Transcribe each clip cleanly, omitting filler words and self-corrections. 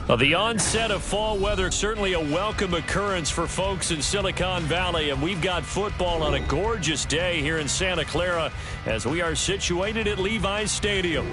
Well, the onset of fall weather, certainly a welcome occurrence for folks in Silicon Valley, and we've got football on a gorgeous day here in Santa Clara as we are situated at Levi's Stadium.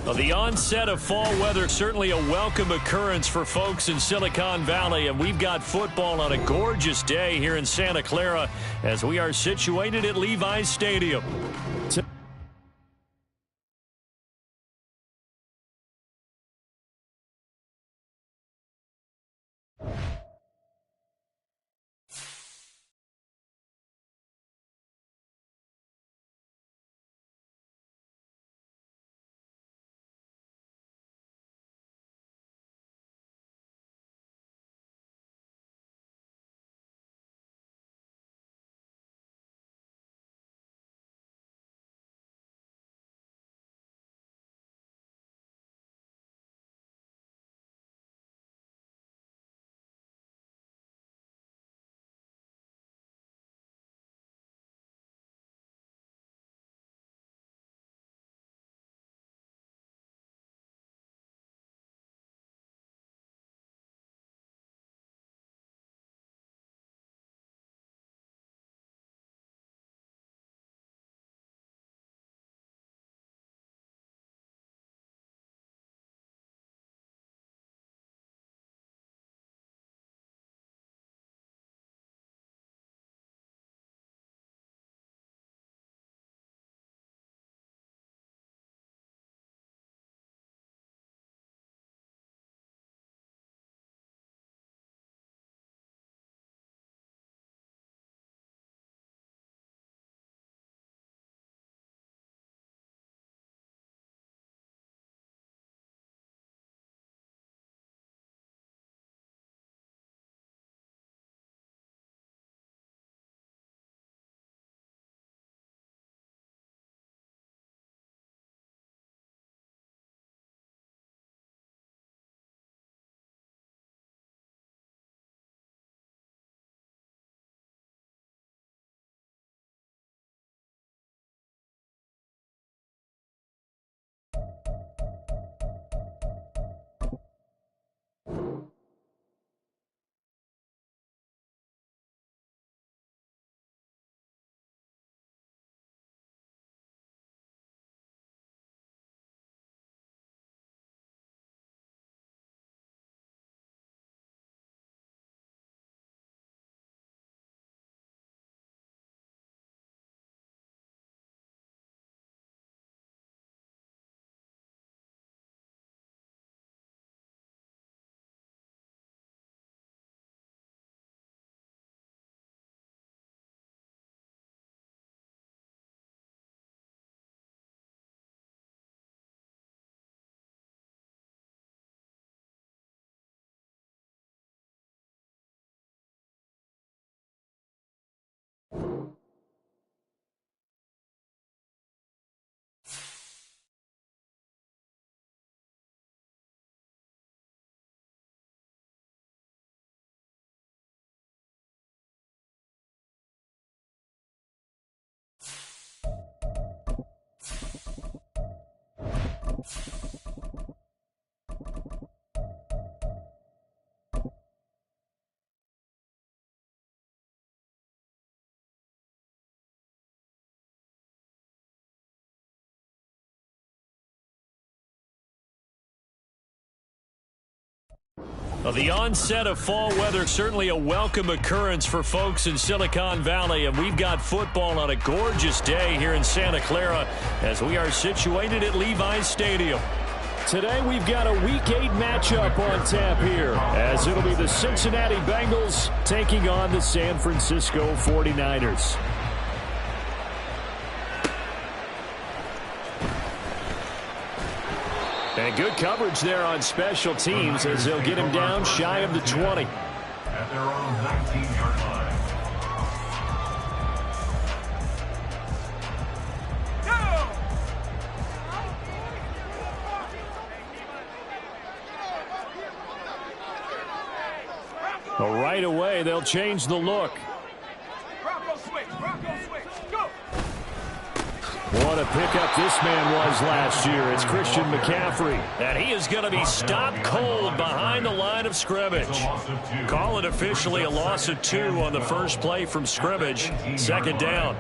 Well, the onset of fall weather, certainly a welcome occurrence for folks in Silicon Valley, and we've got football on a gorgeous day here in Santa Clara as we are situated at Levi's Stadium. Well, the onset of fall weather, certainly a welcome occurrence for folks in Silicon Valley, and we've got football on a gorgeous day here in Santa Clara as we are situated at Levi's Stadium. Today we've got a Week 8 matchup on tap here, as it'll be the Cincinnati Bengals taking on the San Francisco 49ers. And good coverage there on special teams as they'll get him down shy of the 20. At their own 19-yard line. Well, right away, they'll change the look. What a pickup this man was last year. It's Christian McCaffrey. And he is going to be stopped cold behind the line of scrimmage. Call it officially a loss of 2 on the first play from scrimmage. Second down.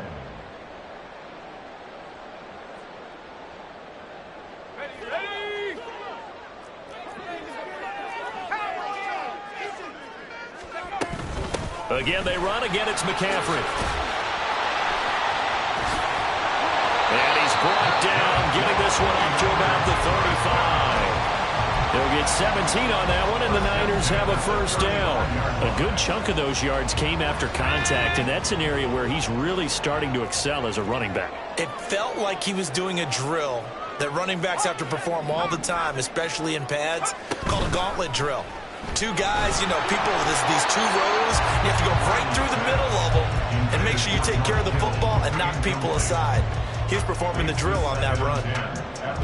Again, they run. Again, it's McCaffrey. And he's brought down, getting this one up to about the 35. They'll get 17 on that one, and the Niners have a first down. A good chunk of those yards came after contact, and that's an area where he's really starting to excel as a running back. It felt like he was doing a drill that running backs have to perform all the time, especially in pads, called a gauntlet drill. 2 guys, you know, people, these 2 rows, you have to go right through the middle of them and make sure you take care of the football and knock people aside. He's performing the drill on that run.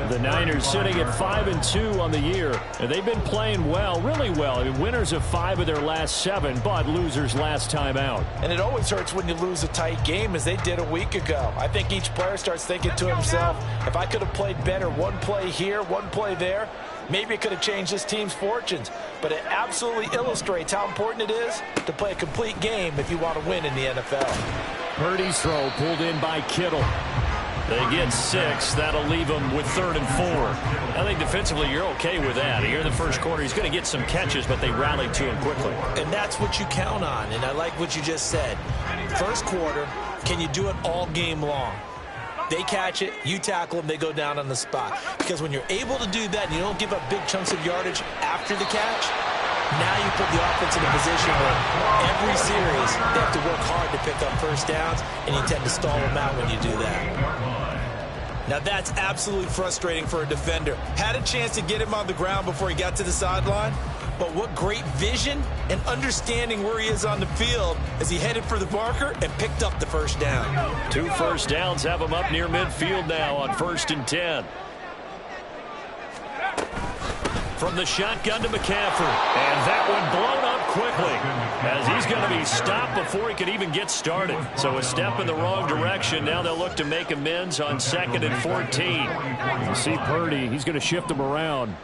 The Niners sitting at 5-2 on the year, and they've been playing well, really well. I mean, winners of 5 of their last 7, but losers last time out. And it always hurts when you lose a tight game, as they did a week ago. I think each player starts thinking to himself, if I could have played better, 1 play here, 1 play there, maybe it could have changed this team's fortunes. But it absolutely illustrates how important it is to play a complete game if you want to win in the NFL. Purdy's throw pulled in by Kittle. They get 6. That'll leave them with 3rd and 4. I think defensively you're okay with that. Here in the first quarter, he's going to get some catches, but they rallied to him quickly. And that's what you count on, and I like what you just said. First quarter, can you do it all game long? They catch it, you tackle them, they go down on the spot. Because when you're able to do that and you don't give up big chunks of yardage after the catch, now you put the offense in a position where every series they have to work hard to pick up first downs, and you tend to stall them out when you do that. Now that's absolutely frustrating for a defender. Had a chance to get him on the ground before he got to the sideline, but what great vision and understanding where he is on the field as he headed for the marker and picked up the first down. 2 first downs have him up near midfield now on 1st and 10. From the shotgun to McCaffrey, and that one blown up quickly as he's going to be stopped before he could even get started. So a step in the wrong direction. Now they'll look to make amends on 2nd and 14. You see Purdy, he's going to shift them around.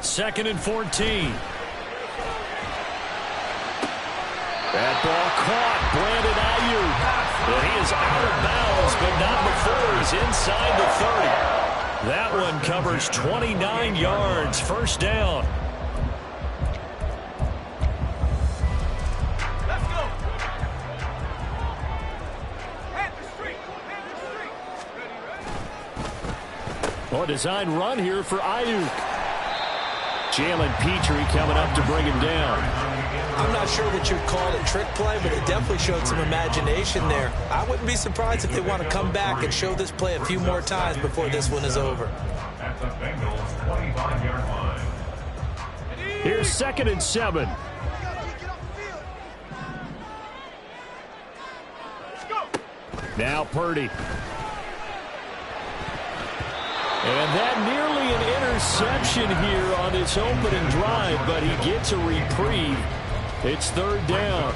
Second and 14. That ball caught. Brandon Ayuk. And he is out of bounds, but not before he's inside the 30. That one covers 29 yards. First down. Let's go. Well, a design run here for Ayuk. Jalen Petrie coming up to bring him down. I'm not sure that you'd call it trick play, but it definitely showed some imagination there. I wouldn't be surprised if they want to come back and show this play a few more times before this one is over. At the Bengals 25-yard line. Here's 2nd and 7. Now Purdy. And that nearly an interception here on this opening drive, but he gets a reprieve. It's 3rd down.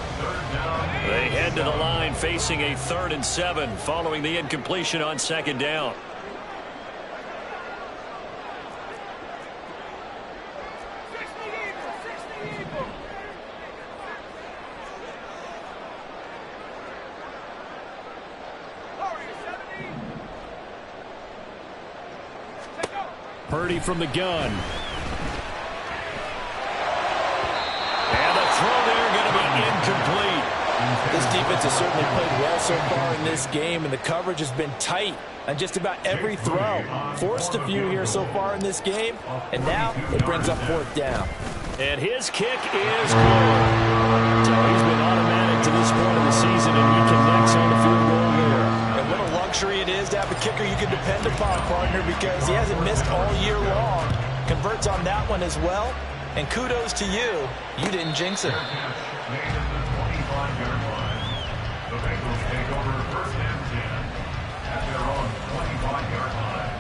They head to the line facing a 3rd and 7 following the incompletion on 2nd down. Purdy from the gun. And the throw there going to be incomplete. This defense has certainly played well so far in this game, and the coverage has been tight on just about every throw. Forced a few here so far in this game, and now it brings up 4th down. And his kick is good. So he's been automatic to this point of the season, and he connects on the field goal there. And what a luxury it is to have a kicker you can depend upon, partner, because he hasn't missed all year long. Converts on that one as well. And kudos to you. You didn't jinx it. The Bengals take over 1st and 10 at their own 25-yard line.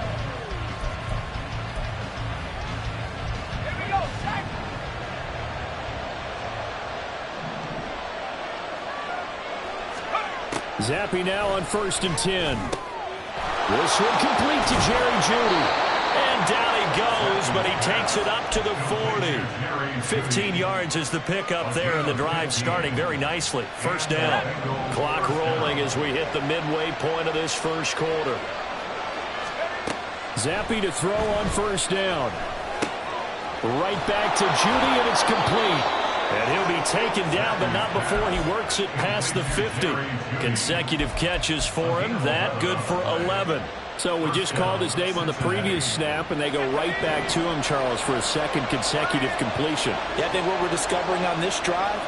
Zappe now on 1st and 10. This one complete to Jerry Jeudy. And down he goes, but he takes it up to the 40. 15 yards is the pickup there, and the drive starting very nicely. 1st down. Clock rolling as we hit the midway point of this 1st quarter. Zappe to throw on 1st down. Right back to Jeudy, and it's complete. And he'll be taken down, but not before he works it past the 50. Consecutive catches for him. That good for 11. So we just called his name on the previous snap, and they go right back to him, Charles, for a 2nd consecutive completion. Yeah, I think what we're discovering on this drive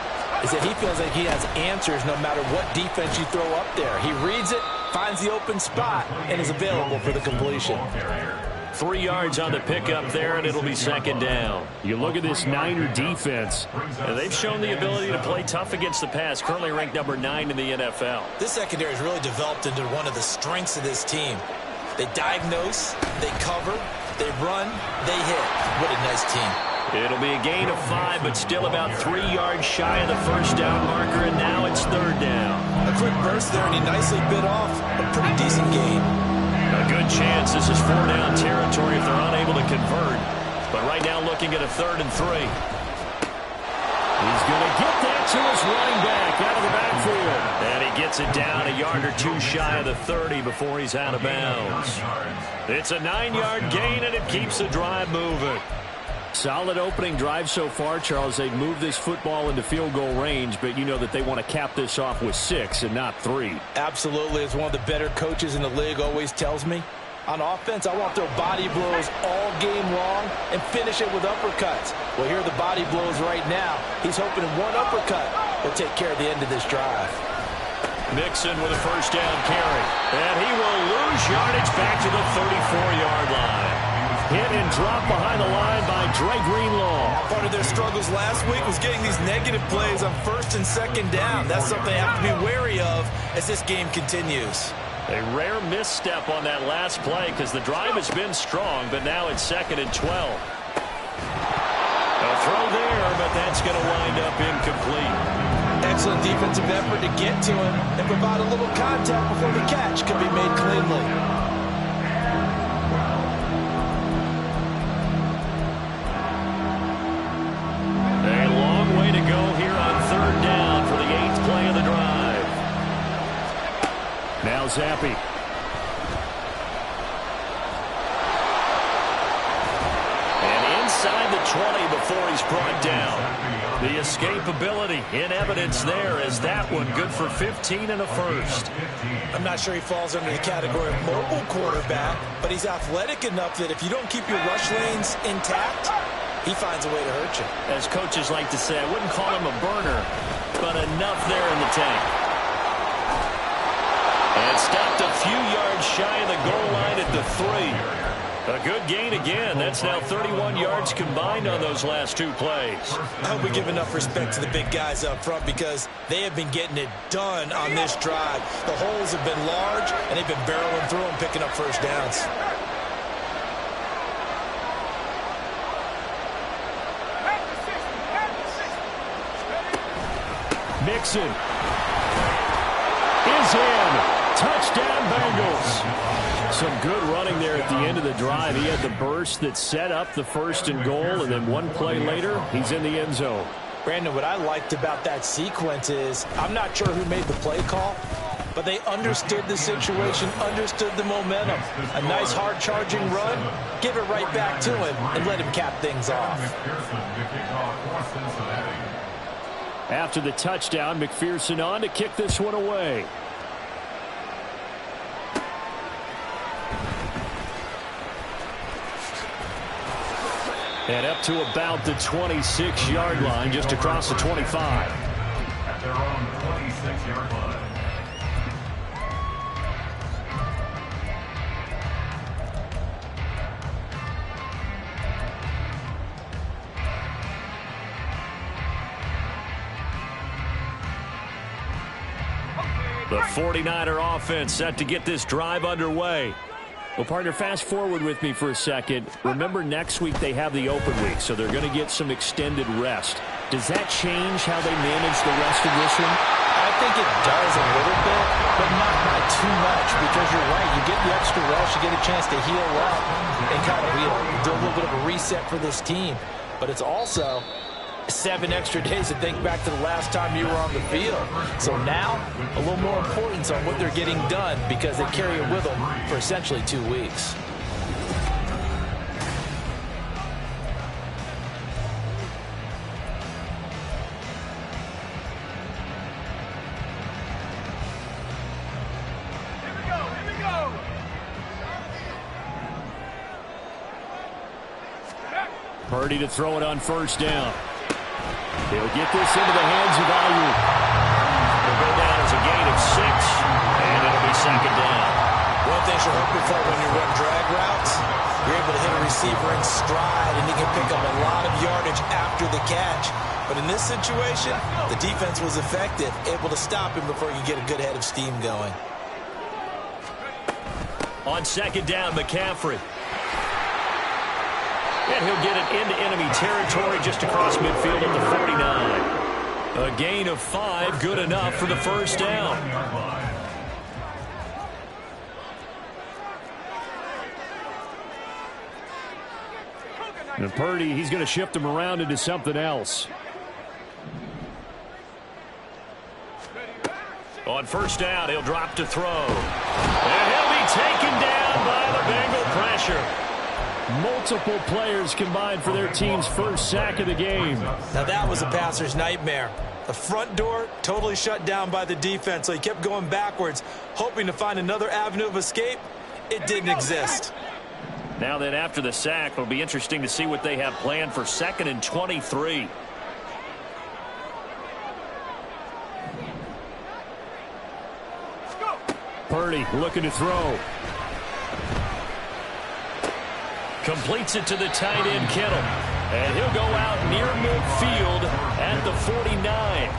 is that he feels like he has answers no matter what defense you throw up there. He reads it, finds the open spot, and is available for the completion. 3 yards on the pickup there, and it'll be 2nd down. You look at this Niner defense, and they've shown the ability to play tough against the pass, currently ranked number 9 in the NFL. This secondary has really developed into one of the strengths of this team. They diagnose, they cover, they run, they hit. What a nice team. It'll be a gain of 5, but still about 3 yards shy of the 1st down marker, and now it's 3rd down. A quick burst there, and he nicely bit off a pretty decent gain. A good chance this is 4-down territory if they're unable to convert. But right now looking at a 3rd and 3. He's going to get that to his running back out of the backfield. And he gets it down a yard or 2 shy of the 30 before he's out of bounds. It's a 9-yard gain, and it keeps the drive moving. Solid opening drive so far, Charles. They've moved this football into field goal range, but you know that they want to cap this off with 6 and not 3. Absolutely. As one of the better coaches in the league always tells me, on offense, I want to throw body blows all game long and finish it with uppercuts. Well, here are the body blows right now. He's hoping one uppercut will take care of the end of this drive. Mixon with a 1st down carry. And he will lose yardage back to the 34-yard line. Hit and drop behind the line by Dre Greenlaw. Part of their struggles last week was getting these negative plays on 1st and 2nd down. That's something they have to be wary of as this game continues. A rare misstep on that last play because the drive has been strong, but now it's 2nd and 12. A throw there, but that's going to wind up incomplete. Excellent defensive effort to get to him and provide a little contact before the catch can be made cleanly. A long way to go here on 3rd down for the 8th play of the drive. Now Zappe. And inside the 20 before he's brought down. The escapability in evidence there as that one good for 15 and a 1st. I'm not sure he falls under the category of mobile quarterback, but he's athletic enough that if you don't keep your rush lanes intact, he finds a way to hurt you. As coaches like to say, I wouldn't call him a burner, but enough there in the tank. And stopped a few yards shy of the goal line at the 3. A good gain again. That's now 31 yards combined on those last 2 plays. I hope we give enough respect to the big guys up front because they have been getting it done on this drive. The holes have been large, and they've been barreling through them, picking up 1st downs. Mixon is in. Touchdown, Bengals. Some good running there at the end of the drive. He had the burst that set up the 1st and goal, and then 1 play later, he's in the end zone. Brandon, what I liked about that sequence is I'm not sure who made the play call, but they understood the situation, understood the momentum. A nice hard-charging run, give it right back to him, and let him cap things off. After the touchdown, McPherson on to kick this one away. And up to about the 26-yard line, just across the 25. At their own 26-yard line. The 49er offense set to get this drive underway. Well, partner, fast forward with me for a second. Remember, next week they have the open week, so they're going to get some extended rest. Does that change how they manage the rest of this one? I think it does a little bit, but not by too much, because you're right. You get the extra rest, you get a chance to heal up and kind of do a little bit of a reset for this team. But it's also 7 extra days to think back to the last time you were on the field. So now, a little more importance on what they're getting done because they carry it with them for essentially 2 weeks. Purdy to throw it on first down. He'll get this into the hands of Ayuk. It'll go down as a gain of 6, and it'll be second down. One thing you're hoping for when you run drag routes, you're able to hit a receiver in stride, and he can pick up a lot of yardage after the catch. But in this situation, the defense was effective, able to stop him before you get a good head of steam going. On second down, McCaffrey. And he'll get it into enemy territory just across midfield at the 49. A gain of 5, good enough for the first down. And Purdy, he's going to shift him around into something else. On first down, he'll drop to throw. And he'll be taken down by the Bengal pressure. Multiple players combined for their team's first sack of the game. Now that was a passer's nightmare. The front door totally shut down by the defense, so he kept going backwards, hoping to find another avenue of escape. It didn't exist. Now then, after the sack, it'll be interesting to see what they have planned for 2nd and 23. Purdy looking to throw. Completes it to the tight end, Kittle. And he'll go out near midfield at the 49.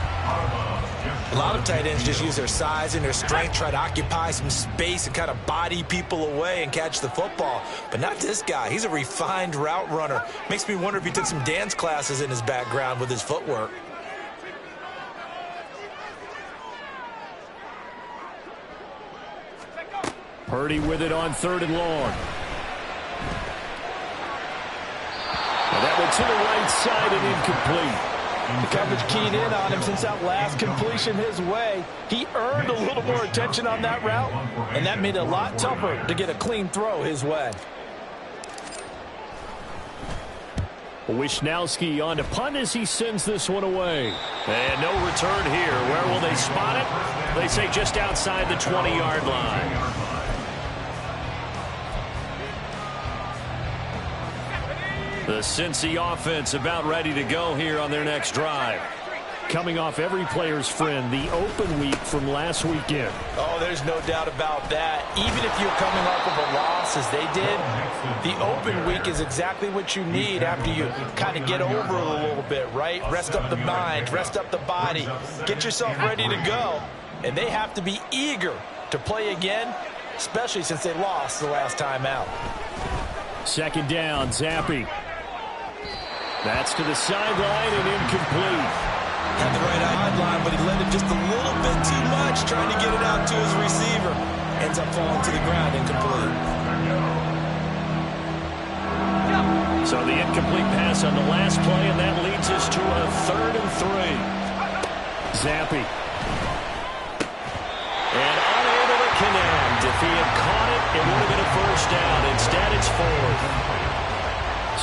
A lot of tight ends just use their size and their strength, try to occupy some space and kind of body people away and catch the football. But not this guy. He's a refined route runner. Makes me wonder if he took some dance classes in his background with his footwork. Purdy with it on 3rd and long. And that went to the right side and incomplete. The coverage keyed in on him since that last completion his way. He earned a little more attention on that route, and that made it a lot tougher to get a clean throw his way. Wishnowski on to punt as he sends this one away. And no return here. Where will they spot it? They say just outside the 20-yard line. The Cincy offense about ready to go here on their next drive. Coming off every player's friend, the open week from last weekend. Oh, there's no doubt about that. Even if you're coming off of a loss as they did, the open week is exactly what you need after you kind of get over it a little bit, right? Rest up the mind, rest up the body, get yourself ready to go. And they have to be eager to play again, especially since they lost the last time out. Second down, Zappi. That's to the sideline and incomplete. Had the right sideline, but he led it just a little bit too much, trying to get it out to his receiver. Ends up falling to the ground, incomplete. So the incomplete pass on the last play, and that leads us to a 3rd and 3. Zappi. And connect. If he had caught it, it would have been a first down. Instead, it's fourth.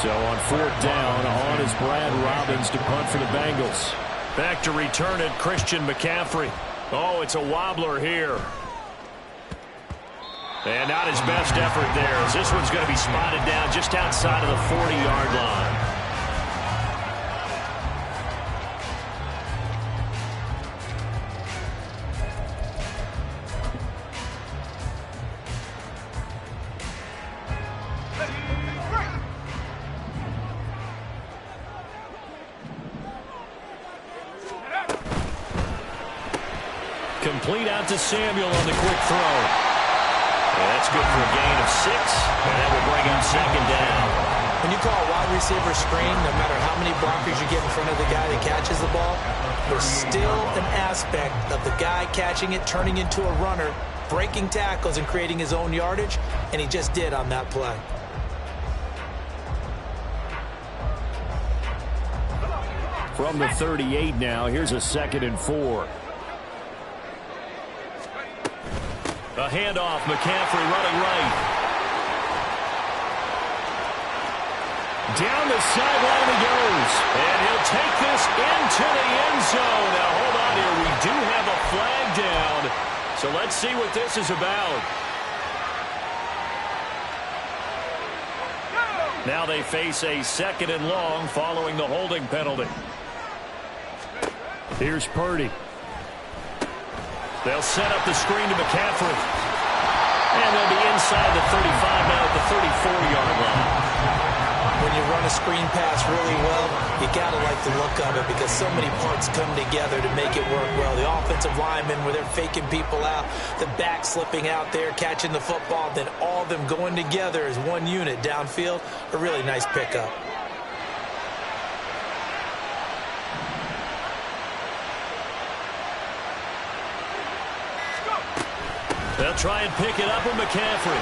So on fourth down, on is Brad Robbins to punt for the Bengals. Back to return it, Christian McCaffrey. Oh, it's a wobbler here. And not his best effort there, as this one's going to be spotted down just outside of the 40-yard line. Complete out to Samuel on the quick throw. And that's good for a gain of 6, and that will bring up second down. When you call a wide receiver screen, no matter how many blockers you get in front of the guy that catches the ball, there's still an aspect of the guy catching it, turning into a runner, breaking tackles and creating his own yardage, and he just did on that play. From the 38 now, here's a 2nd and 4. A handoff, McCaffrey running right. Down the sideline he goes. And he'll take this into the end zone. Now, hold on here. We do have a flag down. So let's see what this is about. Now they face a 2nd and long following the holding penalty. Here's Purdy. They'll set up the screen to McCaffrey. And they'll be inside the 35 now at the 34-yard line. When you run a screen pass really well, you got to like the look of it because so many parts come together to make it work well. The offensive linemen, where they're faking people out, the back slipping out there, catching the football, then all of them going together as one unit downfield. A really nice pickup. They'll try and pick it up with McCaffrey.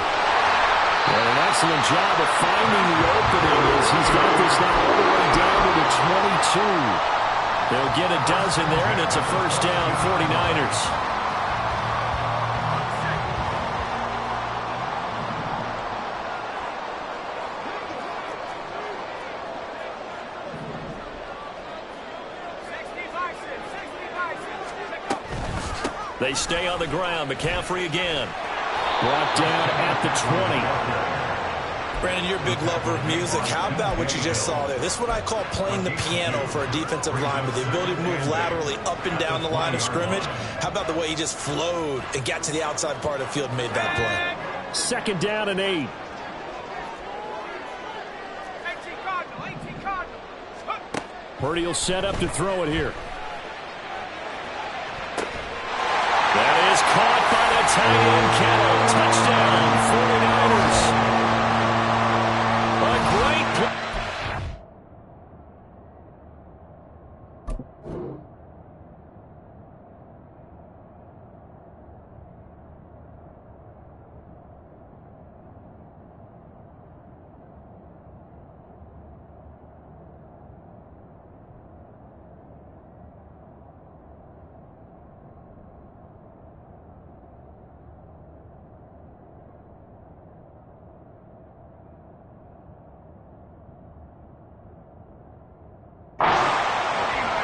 And an excellent job of finding the opening as he's got this now all the way down to the 22. They'll get a dozen there, and it's a first down, 49ers. They stay on the ground. McCaffrey again. Brought down at the 20. Brandon, you're a big lover of music. How about what you just saw there? This is what I call playing the piano for a defensive lineman. The ability to move laterally up and down the line of scrimmage. How about the way he just flowed and got to the outside part of the field and made that play? 2nd down and 8. Purdy will set up to throw it here. That is caught by the tight end, Kittle. Touchdown, 49ers. A great play.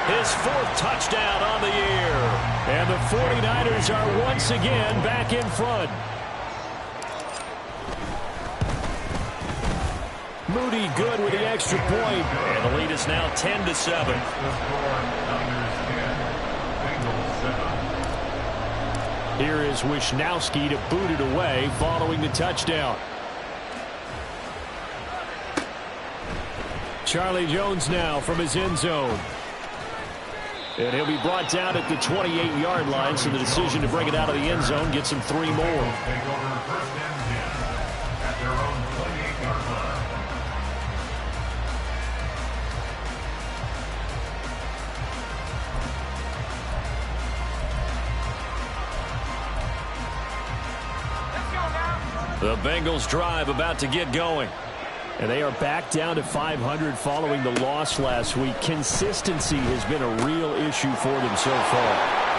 His 4th touchdown on the year. And the 49ers are once again back in front. Moody good with the extra point. And the lead is now 10-7. Here is Wisnowski to boot it away following the touchdown. Charlie Jones now from his end zone. And he'll be brought down at the 28-yard line, so the decision to bring it out of the end zone gets him 3 more. The Bengals drive about to get going. And they are back down to 500 following the loss last week. Consistency has been a real issue for them so far.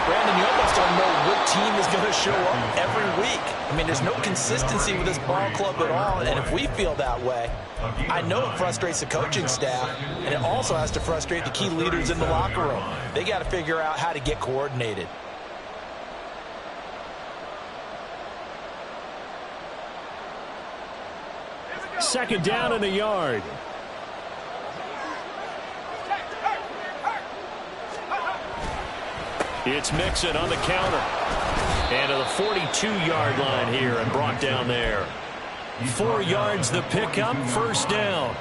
Brandon, you almost don't know what team is going to show up every week. I mean, there's no consistency with this ball club at all, and if we feel that way, I know it frustrates the coaching staff, and it also has to frustrate the key leaders in the locker room. They got to figure out how to get coordinated. Second down and a yard. It's Mixon on the counter. And to the 42-yard line here and brought down there. 4 yards the pickup, first down.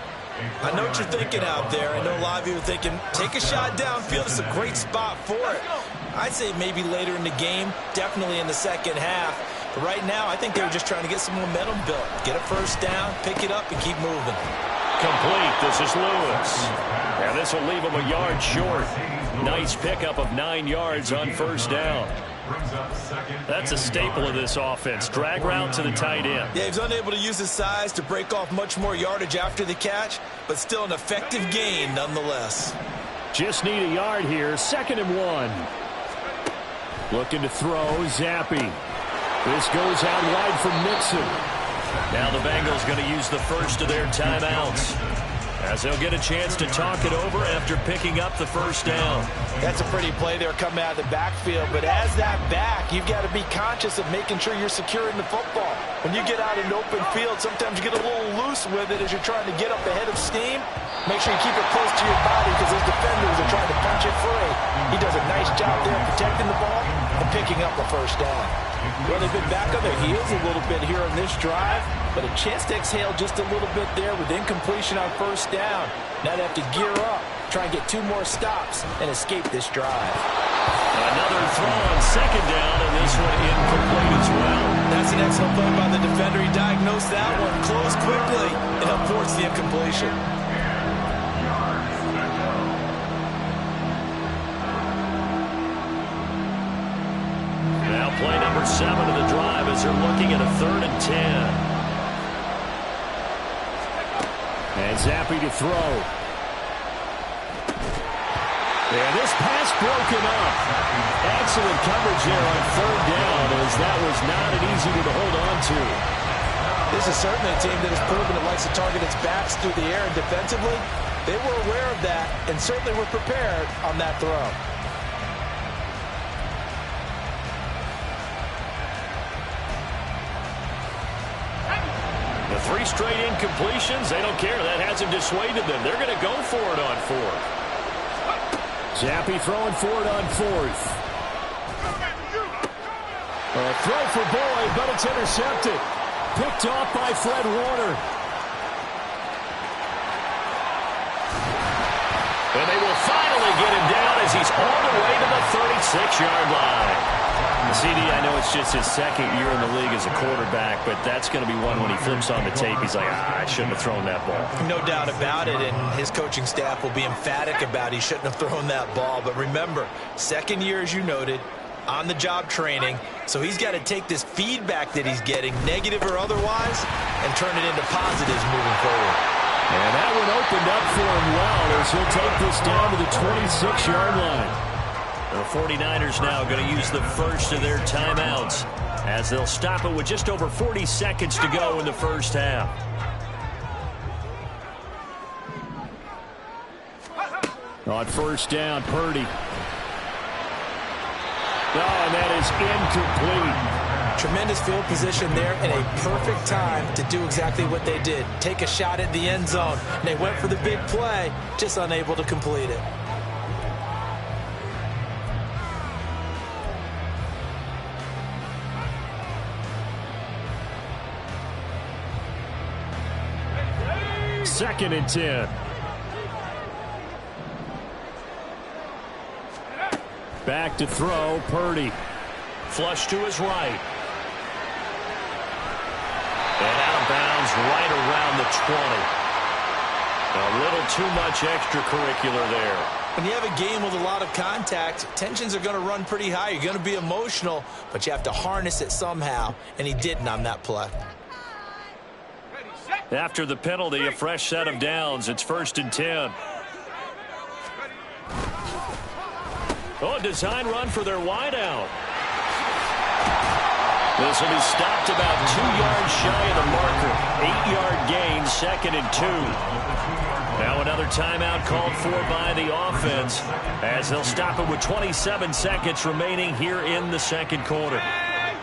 I know what you're thinking out there. I know a lot of you are thinking, take a shot downfield. It's a great spot for it. I'd say maybe later in the game, definitely in the second half. But right now, I think they were just trying to get some momentum built. Get a first down, pick it up, and keep moving. Complete. This is Lewis. And this will leave him a yard short. Nice pickup of 9 yards on first down. That's a staple of this offense. Drag route to the tight end. Yeah, he's unable to use his size to break off much more yardage after the catch, but still an effective gain nonetheless. Just need a yard here. 2nd and 1. Looking to throw. Zappi. This goes out wide from Mixon. Now the Bengals going to use the first of their timeouts, as they'll get a chance to talk it over after picking up the first down. That's a pretty play there coming out of the backfield, but as that back, you've got to be conscious of making sure you're securing the football. When you get out in open field, sometimes you get a little loose with it as you're trying to get up ahead of steam. Make sure you keep it close to your body because those defenders are trying to punch it free. He does a nice job there protecting the ball and picking up a first down. Well, they've been back on their heels a little bit here on this drive, but a chance to exhale just a little bit there with incompletion on first down. Now they have to gear up, try and get 2 more stops, and escape this drive. Another throw on second down, and this one incomplete as well. That's an excellent play by the defender. He diagnosed that one, closed quickly, and aborts the incompletion. Now play number 7 of the drive as they're looking at a 3rd and 10. And Zappi to throw. And this pass broken up. Excellent coverage there on 3rd down, as that was not an easy one to hold on to. This is certainly a team that has proven it likes to target its backs through the air, and defensively, they were aware of that and certainly were prepared on that throw. The 3 straight incompletions, they don't care. That hasn't dissuaded them. They're going to go for it on 4th. Zappi throwing for it on 4th. A throw for Boyd, but it's intercepted. Picked off by Fred Warner. And they will finally get him down as he's all the way to the 36-yard line. CD, I know it's just his 2nd year in the league as a quarterback, but that's going to be one when he flips on the tape. He's like, I shouldn't have thrown that ball. No doubt about it, and his coaching staff will be emphatic about he shouldn't have thrown that ball. But remember, 2nd year, as you noted, on-the-job training, so he's got to take this feedback that he's getting, negative or otherwise, and turn it into positives moving forward. And that one opened up for him well as he'll take this down to the 26-yard line. The 49ers now going to use the first of their timeouts as they'll stop it with just over 40 seconds to go in the first half. On first down, Purdy. Oh, and that is incomplete. Tremendous field position there and a perfect time to do exactly what they did. Take a shot at the end zone. And they went for the big play, just unable to complete it. Second and 10. Back to throw, Purdy. Flush to his right. And out of bounds right around the 20. A little too much extracurricular there. When you have a game with a lot of contact, tensions are going to run pretty high. You're going to be emotional, but you have to harness it somehow, and he didn't on that play. After the penalty, a fresh set of downs. It's 1st and 10. Oh, a design run for their wideout. This will be stopped about 2 yards shy of the marker. 8-yard gain, 2nd and 2. Now another timeout called for by the offense as they'll stop it with 27 seconds remaining here in the second quarter.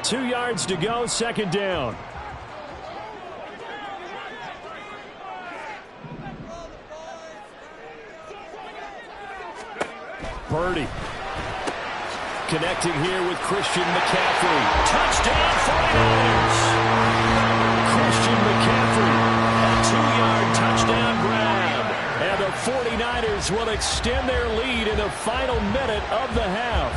2 yards to go, 2nd down. Purdy connecting here with Christian McCaffrey. Touchdown 49ers. Christian McCaffrey, a 2-yard touchdown grab. And the 49ers will extend their lead in the final minute of the half.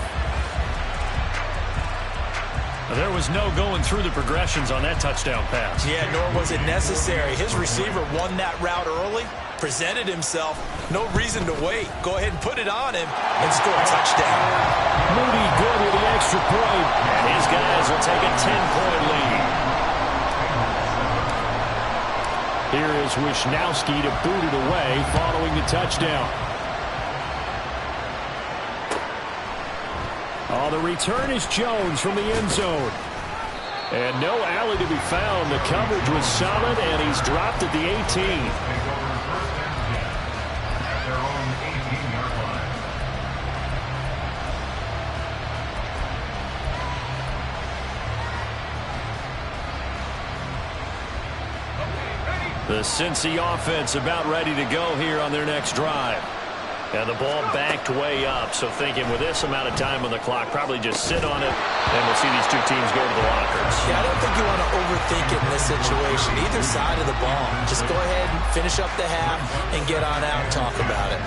There was no going through the progressions on that touchdown pass. Yeah, nor was it necessary. His receiver won that route early, presented himself. No reason to wait. Go ahead and put it on him and score a touchdown. Moody good with the extra point. And his guys will take a 10-point lead. Here is Wisnowski to boot it away following the touchdown. Oh, the return is Jones from the end zone. And no alley to be found. The coverage was solid, and he's dropped at the 18. The Cincy offense about ready to go here on their next drive. And the ball backed way up, so thinking with this amount of time on the clock, probably just sit on it, and we'll see these two teams go to the lockers. Yeah, I don't think you want to overthink it in this situation, either side of the ball. Just go ahead and finish up the half and get on out and talk about it.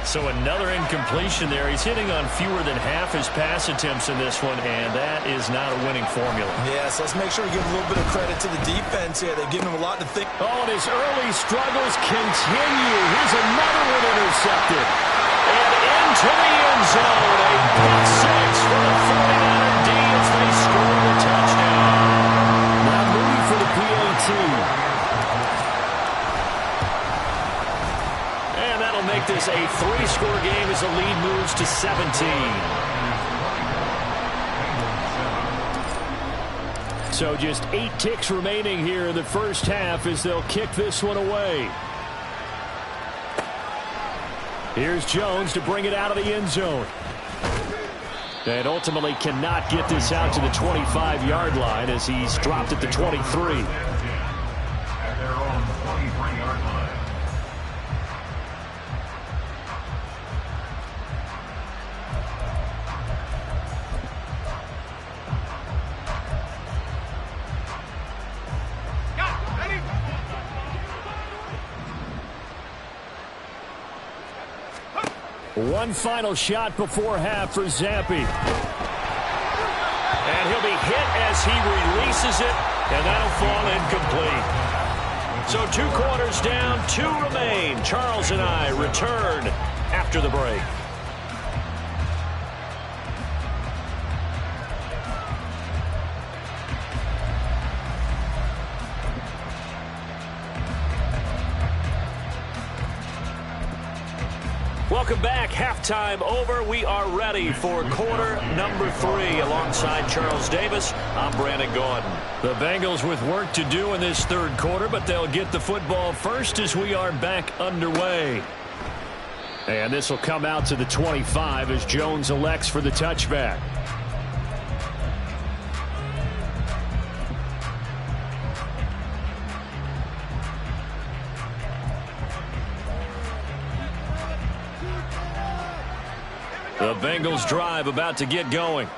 So another incompletion there. He's hitting on fewer than half his pass attempts in this one, and that is not a winning formula. Yeah, so let's make sure we give a little bit of credit to the defense here. They've given him a lot to think. Oh, and his early struggles continue. Here's another one intercepted. And into the end zone. A pick six for the 49er D as they score the touchdown. Now moving for the PAT. Make this a 3-score game as the lead moves to 17. So just 8 ticks remaining here in the first half as they'll kick this one away. Here's Jones to bring it out of the end zone. And ultimately cannot get this out to the 25-yard line as he's dropped at the 23. At their own 23-yard line. One final shot before half for Zampi. And he'll be hit as he releases it, and that'll fall incomplete. So 2 quarters down, 2 remain. Charles and I return after the break. Welcome back. Halftime over. We are ready for quarter number 3 alongside Charles Davis. I'm Brandon Gordon. The Bengals with work to do in this third quarter, but they'll get the football first as we are back underway. And this will come out to the 25 as Jones elects for the touchback. The Bengals drive about to get going.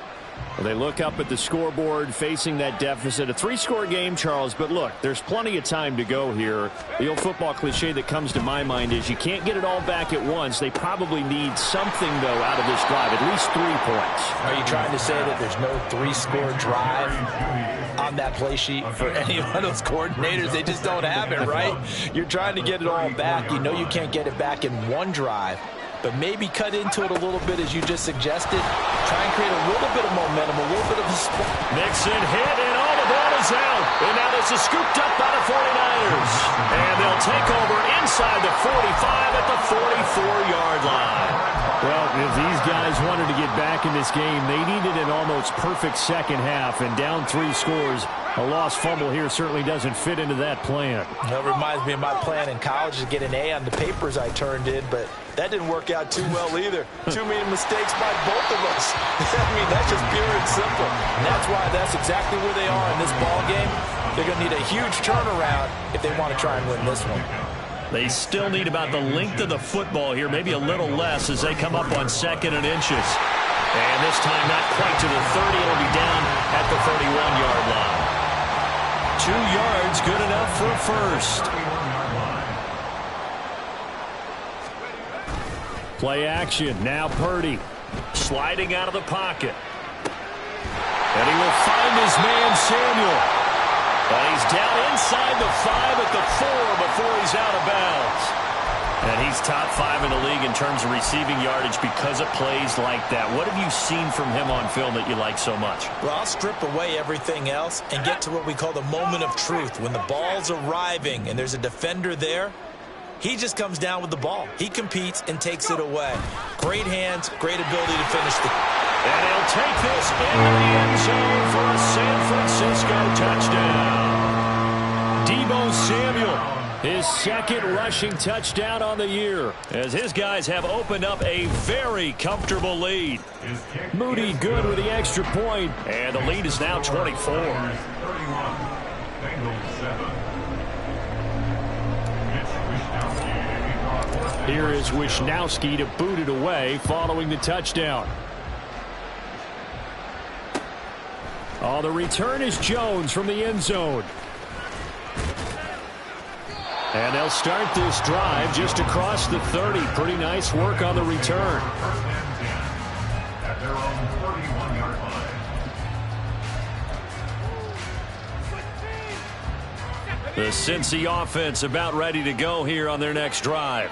They look up at the scoreboard facing that deficit. A 3-score game, Charles, but look, there's plenty of time to go here. The old football cliche that comes to my mind is you can't get it all back at once. They probably need something, though, out of this drive, at least 3 points. Are you trying to say that there's no 3-score drive on that play sheet for any one of those coordinators? They just don't have it, right? You're trying to get it all back. You know you can't get it back in one drive. But maybe cut into it a little bit as you just suggested. Try and create a little bit of momentum, a little bit of a spot. Mixon hit, and all the ball is out. And now this is scooped up by the 49ers. And they'll take over inside the 45 at the 44-yard line. Well, if these guys wanted to get back in this game, they needed an almost perfect second half, and down 3 scores. A lost fumble here certainly doesn't fit into that plan. That reminds me of my plan in college to get an A on the papers I turned in, but that didn't work out too well either. Too many mistakes by both of us. I mean, that's just pure and simple. And that's why that's exactly where they are in this ball game. They're going to need a huge turnaround if they want to try and win this one. They still need about the length of the football here, maybe a little less as they come up on 2nd and inches. And this time not quite to the 30. It'll be down at the 31-yard line. 2 yards, good enough for a first. Play action. Now Purdy. Sliding out of the pocket. And he will find his man Samuel. And he's down inside the 5 at the 4 before he's out of bounds. And he's top 5 in the league in terms of receiving yardage because of plays like that. What have you seen from him on film that you like so much? Well, I'll strip away everything else and get to what we call the moment of truth. When the ball's arriving and there's a defender there, he just comes down with the ball. He competes and takes it away. Great hands, great ability to finish the... And he'll take this into the end zone for a San Francisco touchdown. Deebo Samuel, his 2nd rushing touchdown on the year, as his guys have opened up a very comfortable lead. Moody good with the extra point. And the lead is now 24. Here is Wisnowski to boot it away following the touchdown. Oh, the return is Jones from the end zone. And they'll start this drive just across the 30. Pretty nice work on the return. At their own 31-yard line. The Cincy offense about ready to go here on their next drive.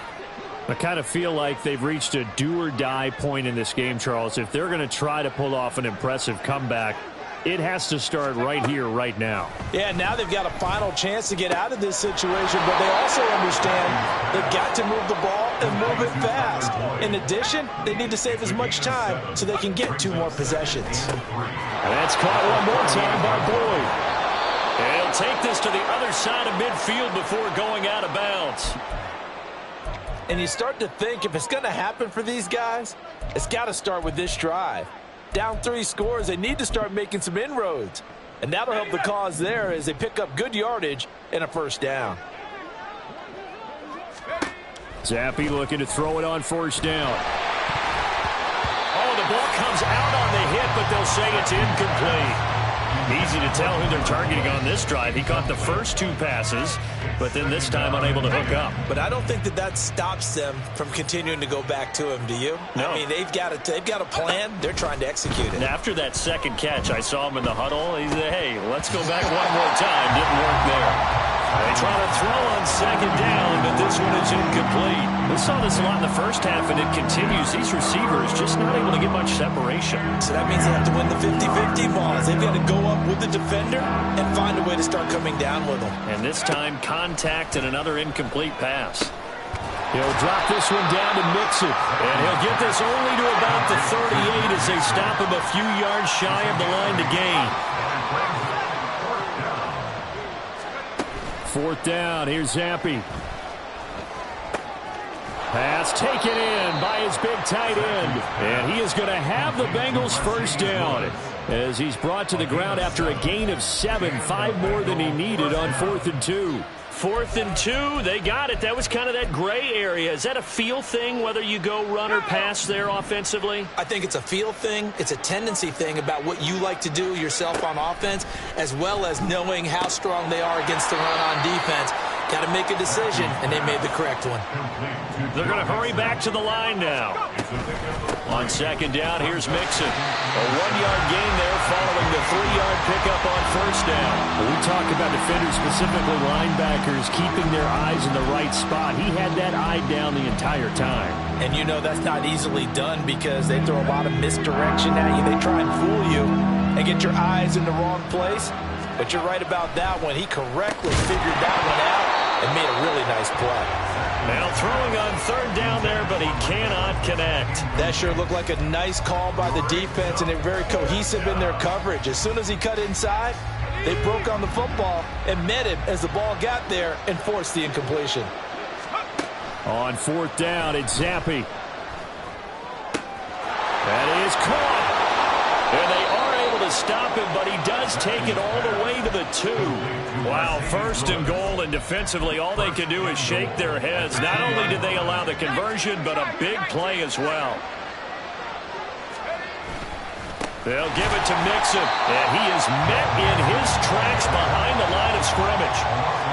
I kind of feel like they've reached a do-or-die point in this game, Charles. If they're going to try to pull off an impressive comeback, it has to start right here, right now. Yeah, now they've got a final chance to get out of this situation, but they also understand they've got to move the ball and move it fast. In addition, they need to save as much time so they can get 2 more possessions. And that's caught one more time by Boyd. And he'll take this to the other side of midfield before going out of bounds. And you start to think if it's going to happen for these guys, it's got to start with this drive. Down 3 scores, they need to start making some inroads. And that'll help the cause there as they pick up good yardage and a first down. Zappi looking to throw it on 1st down. Oh, the ball comes out on the hit, but they'll say it's incomplete. Easy to tell who they're targeting on this drive. He caught the first 2 passes, but then this time unable to hook up. But I don't think that stops them from continuing to go back to him, do you? No. I mean, they've got a plan. They're trying to execute it. And after that 2nd catch, I saw him in the huddle. He said, hey, let's go back one more time. Didn't work there. They try to throw on 2nd down, but this one is incomplete. We saw this a lot in the first half, and it continues. These receivers just not able to get much separation. So that means they have to win the 50-50 balls. They've got to go up with the defender and find a way to start coming down with them. And this time, contact and another incomplete pass. He'll drop this one down to Mixon. And he'll get this only to about the 38 as they stop him a few yards shy of the line to gain. 4th down. Here's Zappi. Pass taken in by his big tight end. And he is going to have the Bengals first down as he's brought to the ground after a gain of 7, 5 more than he needed on 4th and 2. 4th and 2, they got it. That was kind of that gray area. Is that a feel thing, whether you go run or pass there offensively? I think it's a feel thing. It's a tendency thing about what you like to do yourself on offense, as well as knowing how strong they are against the run on defense. Got to make a decision, and they made the correct one. They're going to hurry back to the line now. On 2nd down, here's Mixon. A 1-yard gain there following the 3-yard pickup on 1st down. When we talk about defenders, specifically linebackers, keeping their eyes in the right spot. He had that eye down the entire time. And you know that's not easily done because they throw a lot of misdirection at you. They try and fool you and get your eyes in the wrong place. But you're right about that one. He correctly figured that one out and made a really nice play. Now throwing on third down there, but he cannot connect. That sure looked like a nice call by the defense, and they're very cohesive in their coverage. As soon as he cut inside, they broke on the football and met him as the ball got there and forced the incompletion. On fourth down, it's Zappi. That is caught. And they are able to stop him, but he does take it all the way to the 2. Wow, first and goal, and defensively all they can do is shake their heads. Not only did they allow the conversion, but a big play as well. They'll give it to Mixon, and he is met in his tracks behind the line of scrimmage.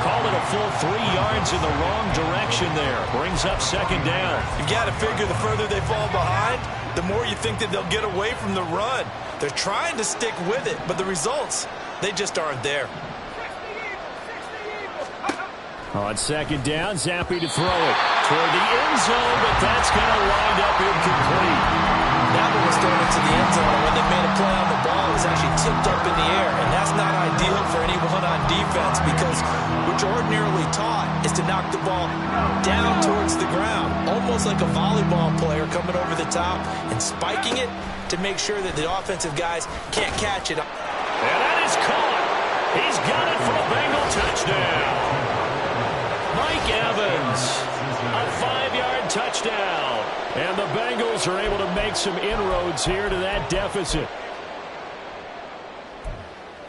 Call it a full 3 yards in the wrong direction there. Brings up second down. You've got to figure the further they fall behind, the more you think that they'll get away from the run. They're trying to stick with it, but the results, they just aren't there. On second down, Zappi to throw it toward the end zone, but that's going to wind up incomplete. That one was thrown into the end zone, and when they made a play on the ball, it was actually tipped up in the air, and that's not ideal for anyone on defense because what you're ordinarily taught is to knock the ball down towards the ground, almost like a volleyball player coming over the top and spiking it to make sure that the offensive guys can't catch it. And that is caught. He's got it for a Bengal touchdown. Mike Evans, a 5-yard touchdown. And the Bengals are able to make some inroads here to that deficit.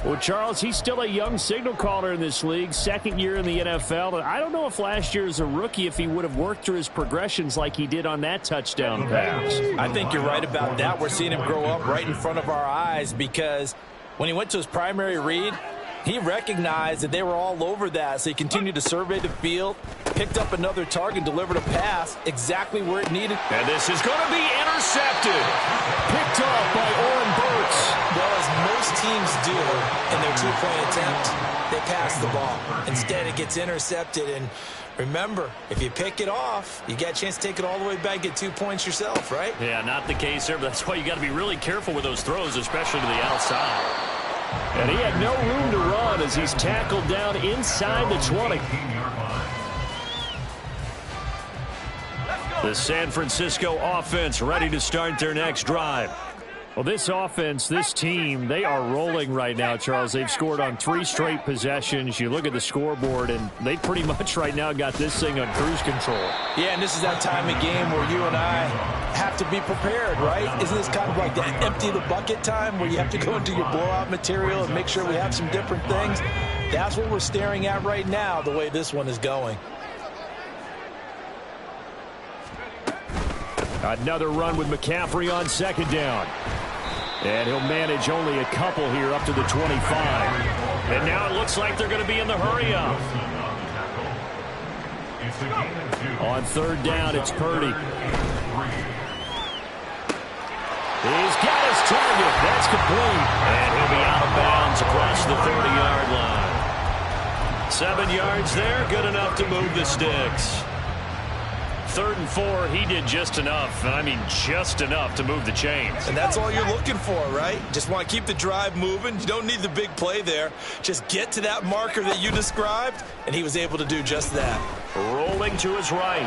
Well, Charles, he's still a young signal caller in this league, second year in the NFL. And I don't know if last year as a rookie if he would have worked through his progressions like he did on that touchdown pass. I think you're right about that. We're seeing him grow up right in front of our eyes because when he went to his primary read, he recognized that they were all over that, so he continued to survey the field, picked up another target, delivered a pass exactly where it needed. And this is going to be intercepted. Picked off by Oren Burks. Well, as most teams do in their two-point attempt, they pass the ball. Instead, it gets intercepted. And remember, if you pick it off, you got a chance to take it all the way back, get 2 points yourself, right? Yeah, not the case there, but that's why you got to be really careful with those throws, especially to the outside. And he had no room to run as he's tackled down inside the 20. The San Francisco offense ready to start their next drive. Well, this offense, this team, they are rolling right now, Charles. They've scored on 3 straight possessions. You look at the scoreboard, and they pretty much right now got this thing on cruise control. Yeah, and this is that time of game where you and I have to be prepared, right? Isn't this kind of like that empty the bucket time where you have to go into your blowout material and make sure we have some different things? That's what we're staring at right now, the way this one is going. Another run with McCaffrey on second down. And he'll manage only a couple here up to the 25. And now it looks like they're going to be in the hurry-up. On third down, it's Purdy. He's got his target. That's complete. And he'll be out of bounds across the 30-yard line. 7 yards there, good enough to move the sticks. 3rd and 4, he did just enough, and I mean just enough to move the chains. And that's all you're looking for, right? Just want to keep the drive moving. You don't need the big play there. Just get to that marker that you described, and he was able to do just that. Rolling to his right.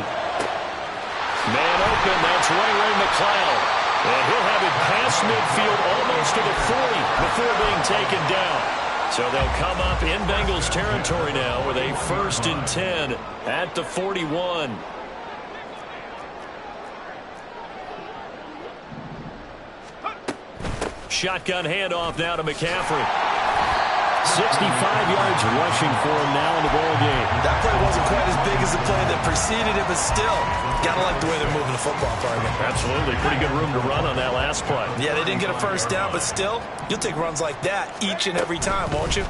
Man open, that's Ray McCloud. And he'll have it past midfield almost to the 40 before being taken down. So they'll come up in Bengals territory now with a 1st and 10 at the 41. Shotgun handoff now to McCaffrey. 65 yards rushing for him now in the ball game. That play wasn't quite as big as the play that preceded it, but still, gotta like the way they're moving the football, partner. Absolutely. Pretty good room to run on that last play. Yeah, they didn't get a first down, but still, you'll take runs like that each and every time, won't you?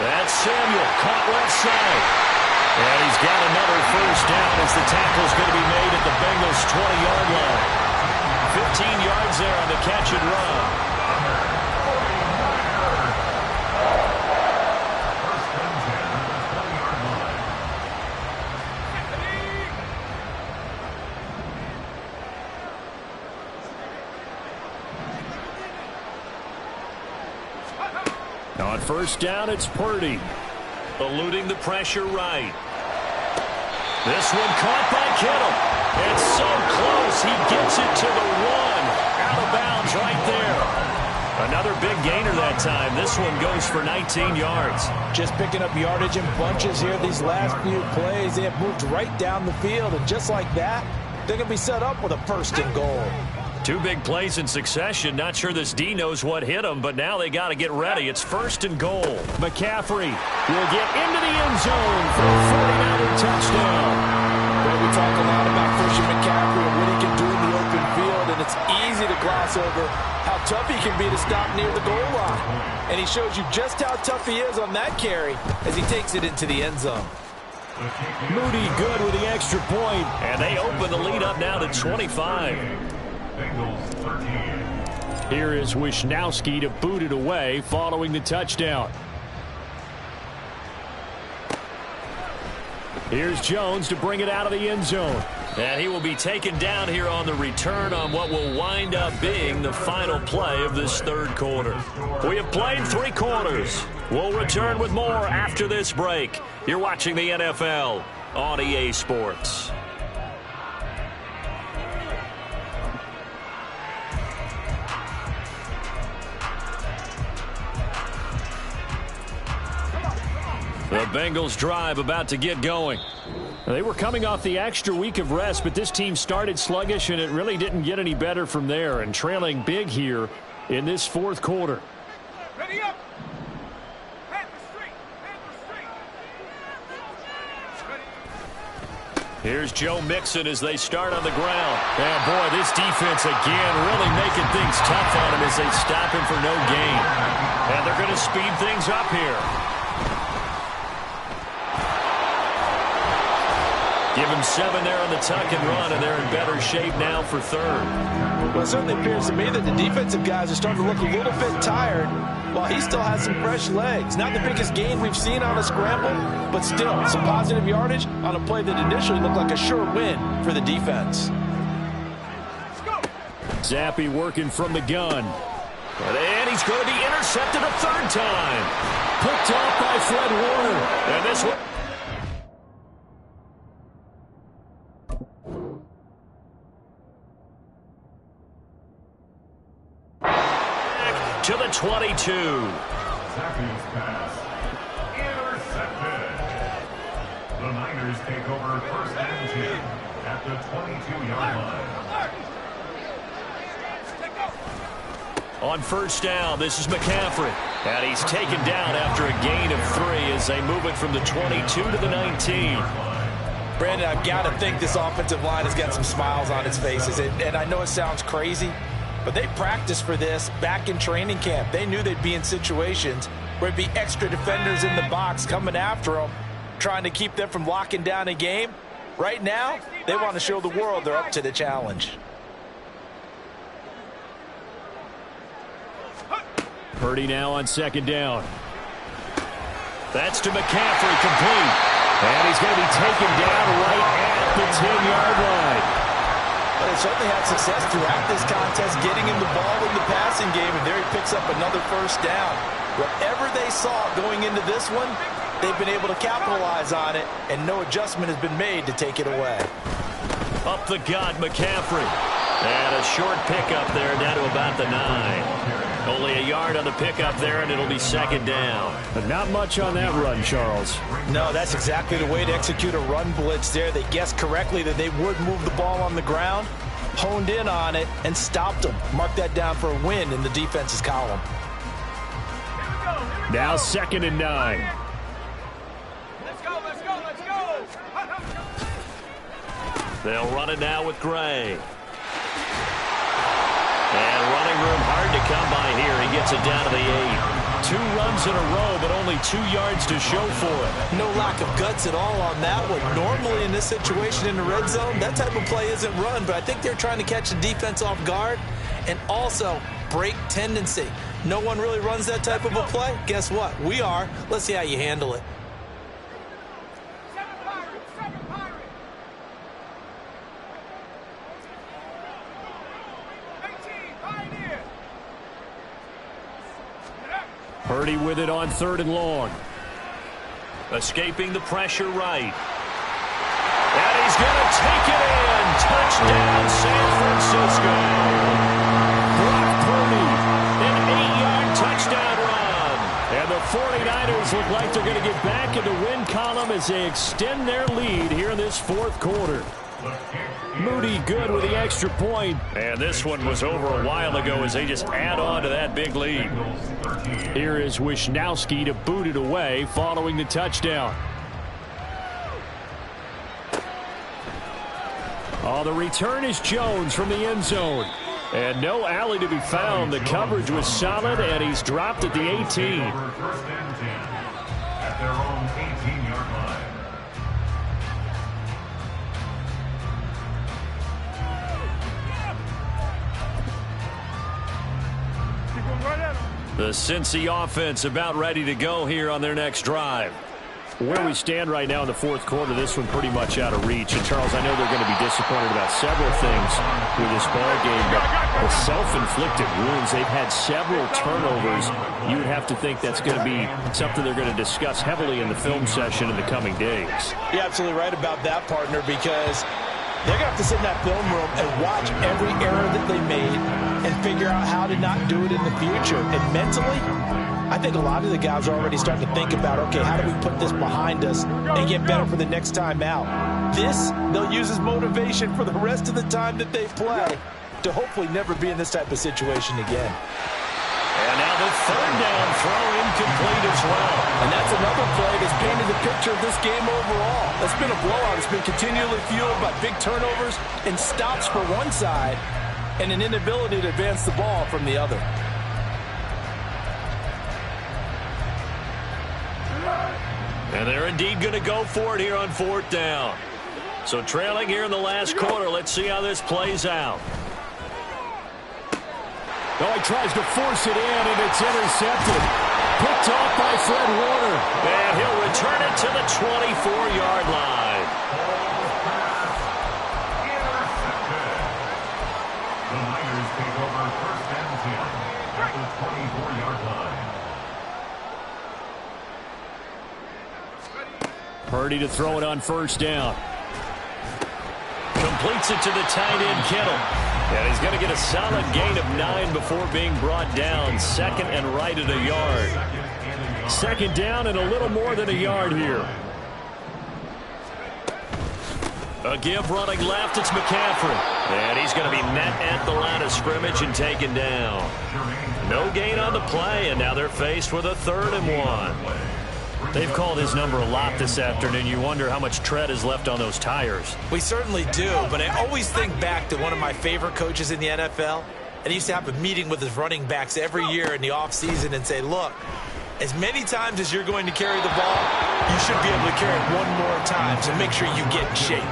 That's Samuel, caught left side. And he's got another first down as the tackle's going to be made at the Bengals' 20-yard line. 15 yards there on the catch and run. On first down, it's Purdy. Eluding the pressure right. This one caught by Kittle. It's so close. He gets it to the 1. Out of bounds right there. Another big gainer that time. This one goes for 19 yards. Just picking up yardage in bunches here these last few plays. They have moved right down the field, and just like that, they're going to be set up with a 1st and goal. 2 big plays in succession. Not sure this D knows what hit him, but now they got to get ready. It's 1st and goal. McCaffrey will get into the end zone for a 49er touchdown. Well, we talk a lot about Christian McCaffrey and what he can do in the open field, and it's easy to gloss over how tough he can be to stop near the goal line. And he shows you just how tough he is on that carry as he takes it into the end zone. Moody good with the extra point. And they open the lead up now to 25. Bengals 13. Here is Wisnowski to boot it away following the touchdown. Here's Jones to bring it out of the end zone. And he will be taken down here on the return on what will wind up being the final play of this 3rd quarter. We have played 3 quarters. We'll return with more after this break. You're watching the NFL on EA Sports. The Bengals drive about to get going. They were coming off the extra week of rest, but this team started sluggish, and it really didn't get any better from there, and trailing big here in this 4th quarter. Ready up. Here's Joe Mixon as they start on the ground. And boy, this defense again really making things tough on him as they stop him for no gain. And they're going to speed things up here. Give him 7 there on the tuck and run, and they're in better shape now for 3rd. Well, it certainly appears to me that the defensive guys are starting to look a little bit tired while he still has some fresh legs. Not the biggest gain we've seen on a scramble, but still some positive yardage on a play that initially looked like a sure win for the defense. Zappi working from the gun. And he's going to be intercepted a 3rd time. Picked off by Fred Warner. And this one. To the 22. Zappi's pass. Intercepted. The Niners take over 1st and 10 at the 22-yard line. On 1st down, this is McCaffrey. And he's taken down after a gain of 3 as they move it from the 22 to the 19. Brandon, I've got to think this offensive line has got some smiles on its faces. And I know it sounds crazy, but they practiced for this back in training camp. They knew they'd be in situations where it'd be extra defenders in the box coming after them, trying to keep them from locking down a game. Right now, they want to show the world they're up to the challenge. Purdy now on 2nd down. That's to McCaffrey, complete. And he's going to be taken down right at the 10-yard line. But they certainly had success throughout this contest, getting him the ball in the passing game, and there he picks up another 1st down. Whatever they saw going into this one, they've been able to capitalize on it, and no adjustment has been made to take it away. Up the gut, McCaffrey. And a short pickup there down to about the 9. Only a yard on the pickup there, and it'll be 2nd down. But not much on that run, Charles. No, that's exactly the way to execute a run blitz there. They guessed correctly that they would move the ball on the ground, honed in on it, and stopped them. Mark that down for a win in the defense's column. Now 2nd and 9. Let's go, let's go, let's go. They'll run it now with Gray. And running room hard to come by here. He gets it down to the 8. 2 runs in a row, but only 2 yards to show for it. No lack of guts at all on that one. Normally in this situation in the red zone, that type of play isn't run, but I think they're trying to catch the defense off guard and also break tendency. No one really runs that type of a play. Guess what? We are. Let's see how you handle it. Purdy with it on 3rd and long. Escaping the pressure right. And he's going to take it in. Touchdown, San Francisco. Brock Purdy, an 8-yard touchdown run. And the 49ers look like they're going to get back in the win column as they extend their lead here in this fourth quarter. Moody good with the extra point. And this one was over a while ago as they just add on to that big lead. Here is Wisnowski to boot it away following the touchdown. Oh, the return is Jones from the end zone. And no alley to be found. The coverage was solid, and he's dropped at the 18. First and 10 at their own 18-yard line. The Cincy offense about ready to go here on their next drive. Where we stand right now in the fourth quarter, this one pretty much out of reach. And, Charles, I know they're going to be disappointed about several things with this ball game, but the self-inflicted wounds, they've had several turnovers. You would have to think that's going to be something they're going to discuss heavily in the film session in the coming days. You're absolutely right about that, partner, because they're going to have to sit in that film room and watch every error that they made and figure out how to not do it in the future. And mentally, I think a lot of the guys are already starting to think about, okay, how do we put this behind us and get better for the next time out? This, they'll use as motivation for the rest of the time that they play to hopefully never be in this type of situation again. And now the third down throw incomplete as well. And that's another play that's painted the picture of this game overall. It's been a blowout. It's been continually fueled by big turnovers and stops for one side and an inability to advance the ball from the other. And they're indeed going to go for it here on fourth down. So trailing here in the last quarter. Let's see how this plays out. Oh, he tries to force it in, and it's intercepted. Picked off by Fred Warner. And he'll return it to the 24-yard line. The Niners take over first and 10 at the 24-yard line. Purdy to throw it on first down. Completes it to the tight end, Kittle. And he's going to get a solid gain of 9 before being brought down. Second and right at a yard. Second down and a little more than a yard here. A give running left, it's McCaffrey. And he's going to be met at the line of scrimmage and taken down. No gain on the play, and now they're faced with a 3rd and 1. They've called his number a lot this afternoon. You wonder how much tread is left on those tires. We certainly do, but I always think back to one of my favorite coaches in the NFL. And he used to have a meeting with his running backs every year in the offseason and say, look, as many times as you're going to carry the ball, you should be able to carry it one more time, so make sure you get in shape.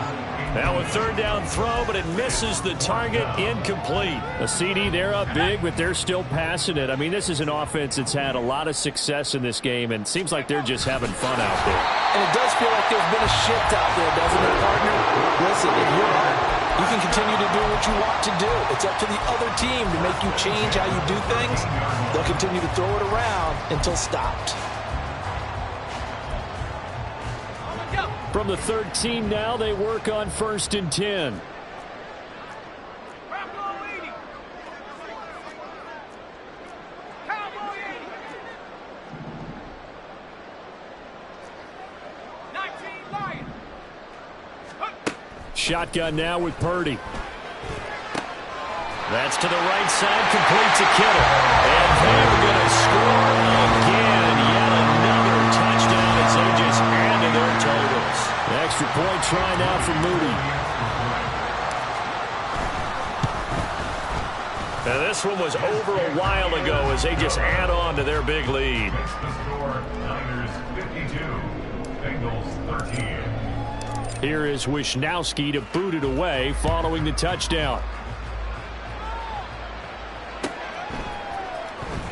Now a 3rd down throw, but it misses the target, incomplete. A CD, they're up big, but they're still passing it. I mean, this is an offense that's had a lot of success in this game, and it seems like they're just having fun out there. And it does feel like there's been a shift out there, doesn't it, partner? Listen, if you're up, you can continue to do what you want to do. It's up to the other team to make you change how you do things. They'll continue to throw it around until stopped. From the 13 now, they work on 1st and 10. Shotgun now with Purdy. That's to the right side, complete to Kittle. And they're going to score again. Yet another touchdown as they just add to their totals. The extra point try now for Moody. Now this one was over a while ago as they just add on to their big lead. The score, Niners 52, Bengals 13. Here is Wisnowski to boot it away following the touchdown.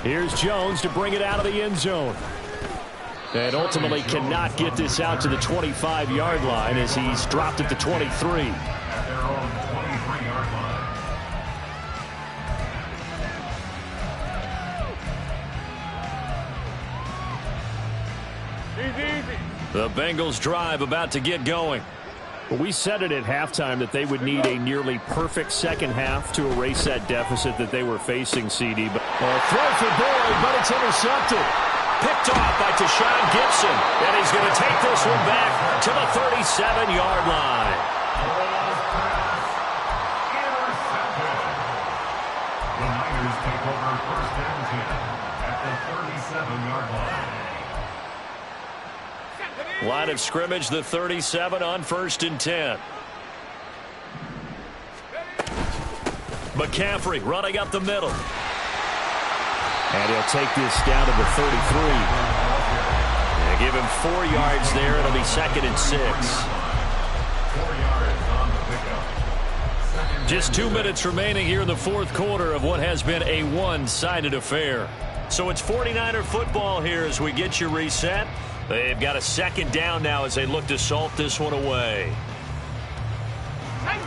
Here's Jones to bring it out of the end zone. And ultimately cannot get this out to the 25-yard line as he's dropped at the 23. At their own 23-yard line. The Bengals drive about to get going. Well, we said it at halftime that they would need a nearly perfect second half to erase that deficit that they were facing, CD. But throw for Boyd, but it's intercepted. Picked off by Tashawn Gibson. And he's going to take this one back to the 37-yard line. The Niners take over first down 10 at the 37-yard line. Line of scrimmage, the 37 on 1st and 10. McCaffrey running up the middle. And he'll take this down to the 33. They give him 4 yards there. It'll be 2nd and 6. 4 yards on the pickup. Just 2 minutes remaining here in the fourth quarter of what has been a one-sided affair. So it's 49er football here as we get you reset. They've got a 2nd down now as they look to salt this one away.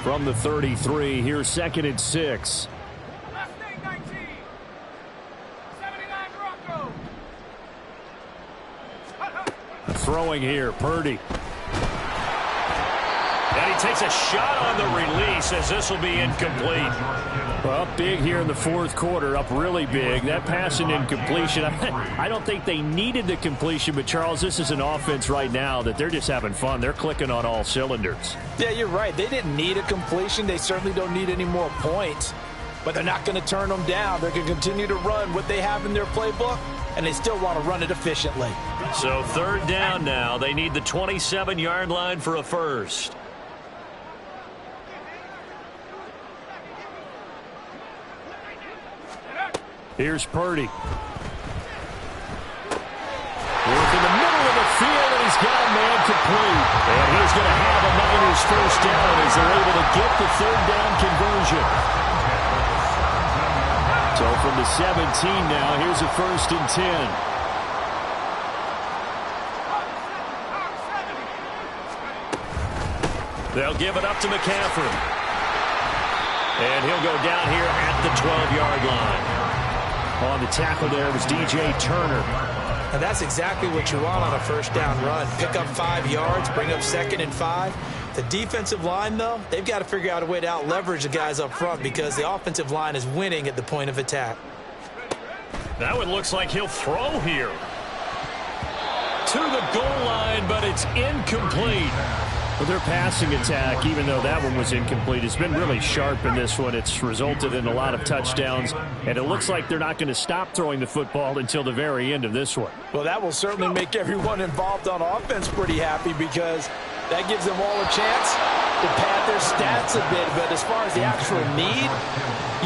From the 33, here's 2nd and 6. Throwing here, Purdy. And he takes a shot on the release as this will be incomplete. Well, big here in the fourth quarter, up really big. That pass and incompletion, I don't think they needed the completion, but Charles, this is an offense right now that they're just having fun. They're clicking on all cylinders. Yeah, you're right. They didn't need a completion. They certainly don't need any more points, but they're not going to turn them down. They're going to continue to run what they have in their playbook, and they still want to run it efficiently. So 3rd down now. They need the 27-yard line for a first. Here's Purdy. Work in the middle of the field, and he's got a man complete. And he's going to have a Niners first down as they're able to get the 3rd down conversion. So from the 17 now, here's a 1st and 10. They'll give it up to McCaffrey. And he'll go down here at the 12-yard line. On the tackle there was DJ Turner. And that's exactly what you want on a first down run. Pick up 5 yards, bring up 2nd and 5. The defensive line, though, they've got to figure out a way to out-leverage the guys up front because the offensive line is winning at the point of attack. That one looks like he'll throw here. To the goal line, but it's incomplete. Well, their passing attack, even though that one was incomplete, has been really sharp in this one. It's resulted in a lot of touchdowns, and it looks like they're not going to stop throwing the football until the very end of this one. Well, that will certainly make everyone involved on offense pretty happy because that gives them all a chance to pad their stats a bit. But as far as the actual need,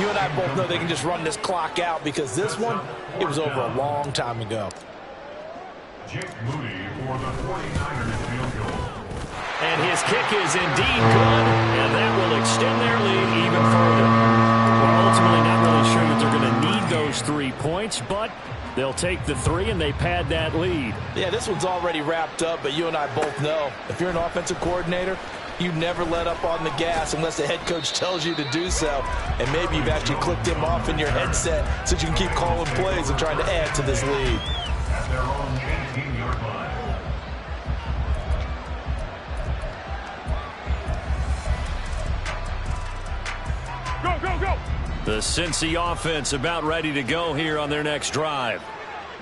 you and I both know they can just run this clock out because this one, it was over a long time ago. Jake Moody for the 49ers field goal. And his kick is indeed good, and that will extend their lead even further. Well, ultimately not really sure that they're going to need those 3 points, but they'll take the 3 and they pad that lead. Yeah, this one's already wrapped up, but you and I both know if you're an offensive coordinator, you never let up on the gas unless the head coach tells you to do so. And maybe you've actually clicked him off in your headset so you can keep calling plays and trying to add to this lead. At their own 18-yard line. Go, go, go! The Cincy offense about ready to go here on their next drive.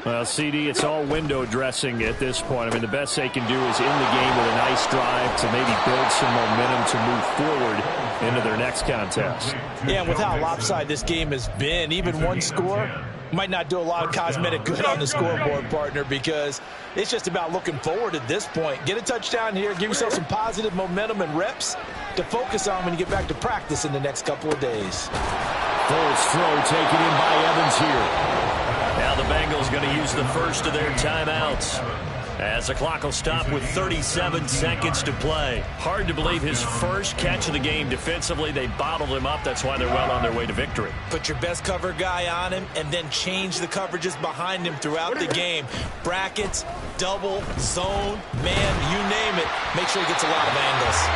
Well, CD, it's all window dressing at this point. I mean, the best they can do is in the game with a nice drive to maybe build some momentum to move forward into their next contest. Yeah, and with how lopsided this game has been, even one score might not do a lot of cosmetic good on the scoreboard, partner, because it's just about looking forward at this point. Get a touchdown here, give yourself some positive momentum and reps to focus on when you get back to practice in the next couple of days. Foles throw taken in by Evans here. Now the Bengals going to use the first of their timeouts as the clock will stop with 37 seconds to play. Hard to believe his first catch of the game defensively. They bottled him up. That's why they're well on their way to victory. Put your best cover guy on him and then change the coverages behind him throughout the game. Brackets, double, zone, man, you name it. Make sure he gets a lot of angles.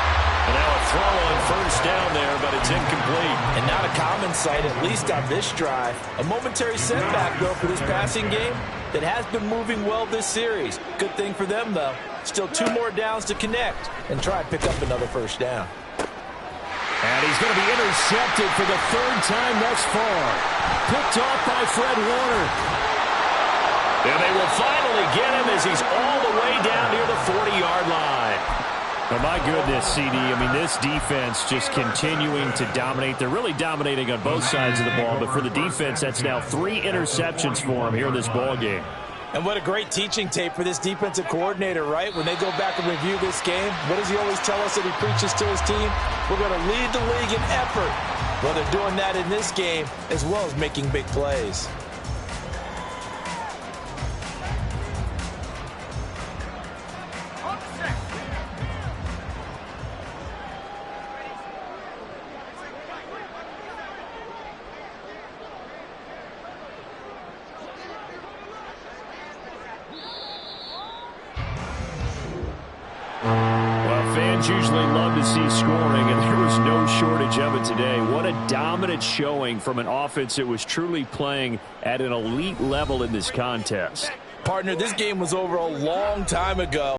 And now a throw on first down there, but it's incomplete. And not a common sight, at least on this drive. A momentary setback, though, for this passing game that has been moving well this series. Good thing for them, though. Still 2 more downs to connect and try and pick up another first down. And he's going to be intercepted for the 3rd time thus far. Picked off by Fred Warner. And they will finally get him as he's all the way down near the 40-yard line. Oh, my goodness, CD. I mean, this defense just continuing to dominate. They're really dominating on both sides of the ball, but for the defense, that's now 3 interceptions for him here in this ball game. And what a great teaching tape for this defensive coordinator, right? When they go back and review this game, what does he always tell us that he preaches to his team? We're going to lead the league in effort. Well, they're doing that in this game as well as making big plays. Usually love to see scoring, and there was no shortage of it today. What a dominant showing from an offense that was truly playing at an elite level in this contest. Partner, this game was over a long time ago.